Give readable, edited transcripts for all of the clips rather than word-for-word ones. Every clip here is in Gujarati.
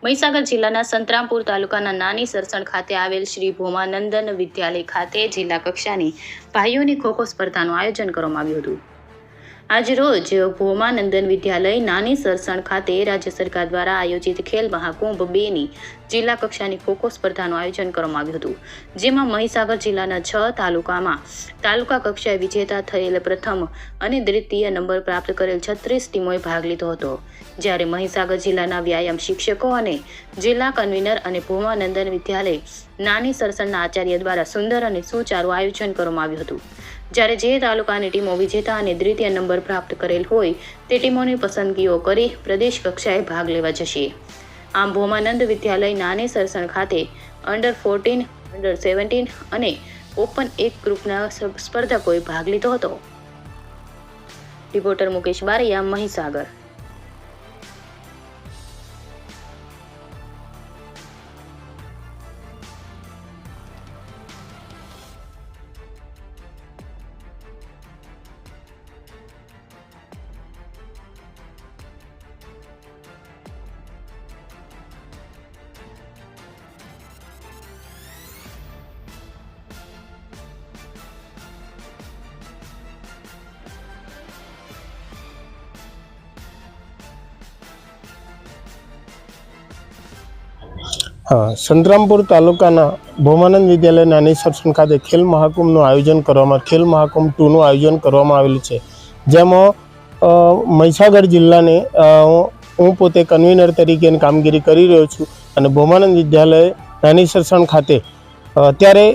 મહીસાગર જિલ્લાના સંતરામપુર તાલુકાના નાની સરસણ ખાતે આવેલ શ્રી ભોમાનંદન વિદ્યાલય ખાતે જિલ્લા કક્ષાની ભાઈઓની ખોખો સ્પર્ધાનું આયોજન કરવામાં આવ્યું હતું। આજરોજ ભોમાનંદન વિદ્યાલય નાની સરસણ ખાતે રાજ્ય સરકાર દ્વારા આયોજિત ખેલ મહાકુંભ 2ની જિલ્લા કક્ષાની ખોખો સ્પર્ધાનું આયોજન કરવામાં આવ્યું હતું, જેમાં મહીસાગર જિલ્લાના 6 તાલુકામાં તાલુકા કક્ષાએ વિજેતા થયેલ પ્રથમ અને દ્વિતીય નંબર પ્રાપ્ત કરેલ 36 ટીમોએ ભાગ લીધો હતો। જ્યારે મહીસાગર જિલ્લાના વ્યાયામ શિક્ષકો અને જિલ્લા કન્વીનર અને ભોમાનંદન વિદ્યાલય નાની સરસણના આચાર્ય દ્વારા સુંદર અને સુચારું આયોજન કરવામાં આવ્યું હતું। જ્યારે જે તાલુકાની ટીમો વિજેતા અને દ્વિતીય નંબર પ્રાપ્ત કરેલ હોય તે ટીમોની પસંદગીઓ કરી પ્રદેશ કક્ષાએ ભાગ લેવા જશે। આમ ભોમાનંદ વિદ્યાલય નાની સરસણ ખાતે અંડર-14, અંડર-17 અને ઓપન 1 ગ્રુપના સ્પર્ધકોએ ભાગ લીધો હતો। રિપોર્ટર મુકેશ બારૈયા, મહીસાગર। हाँ, संतरामपुर तालुकाना भोमानंद विद्यालय नानी सरसण खाते खेल महाकुंभનું આયોજન કરવામાં ખેલ મહાકુંભ 2નું આયોજન કરવામાં આવેલું છે, જેમાં મહીસાગર જિલ્લાને હું પોતે કન્વીનર તરીકે કામગીરી કરી રહ્યો છું અને ભોમાનંદ વિદ્યાલય નાની સરસણ ખાતે અત્યારે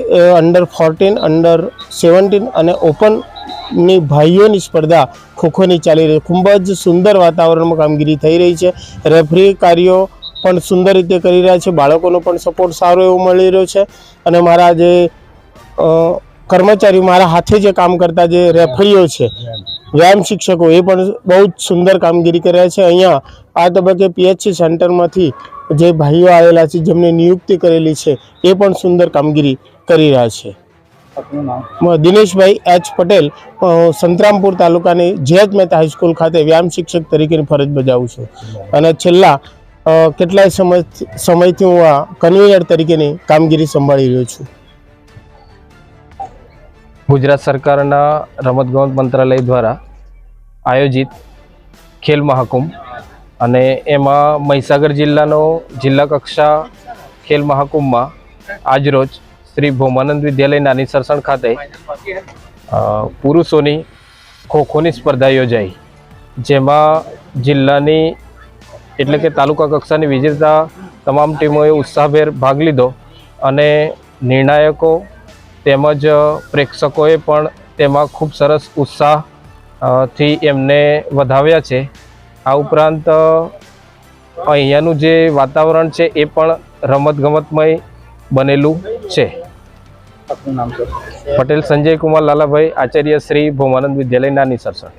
અંડર-14, અંડર-17 અને ઓપનની ભાઈઓની સ્પર્ધા ખોખોની ચાલી રહી। ખૂબ જ સુંદર વાતાવરણમાં કામગીરી થઈ રહી છે। રેફરી કાર્યો પણ સુંદર રીતે કરી રહ્યા છે, બાળકોનો પણ સપોર્ટ સારો એવો મળી રહ્યો છે અને મારા જે કર્મચારીઓ મારા હાથે જે કામ કરતા જે રેફરીઓ છે, વ્યાયામ શિક્ષકો, એ પણ બહુ જ સુંદર કામગીરી કરી રહ્યા છે। અહીંયા આ તબક્કે પીએચસી સેન્ટરમાંથી જે ભાઈઓ આવેલા છે જેમને નિયુક્તિ કરેલી છે એ પણ સુંદર કામગીરી કરી રહ્યા છે। દિનેશભાઈ એચ પટેલ, સંતરામપુર તાલુકાની જે.એચ. મહેતા હાઈસ્કૂલ ખાતે વ્યાયામ શિક્ષક તરીકેની ફરજ બજાવું છું અને છેલ્લા કેટલાય સમયથી હું આ કન્વીનર તરીકેની કામગીરી સંભાળી રહ્યો છું। ગુજરાત સરકારના રમતગમત મંત્રાલય દ્વારા આયોજિત ખેલ મહાકુંભ અને એમાં મહીસાગર જિલ્લાનો જિલ્લા કક્ષા ખેલ મહાકુંભમાં આજરોજ શ્રી ભોમાનંદ વિદ્યાલય નાની સરસણ ખાતે પુરુષોની ખોખોની સ્પર્ધા યોજાઈ, જેમાં જિલ્લાની એટલે કે તાલુકા કક્ષાની વિજેતા તમામ ટીમોએ ઉત્સાહભેર ભાગ લીધો અને નિર્ણાયકો તેમજ પ્રેક્ષકોએ પણ તેમાં ખૂબ સરસ ઉત્સાહથી એમને વધાવ્યા છે। આ ઉપરાંત અહીંયાનું જે વાતાવરણ છે એ પણ રમતગમતમય બનેલું છે। પટેલ સંજય કુમાર લાલાભાઈ, આચાર્ય શ્રી ભોમાનંદ વિદ્યાલય નાની સરસણ।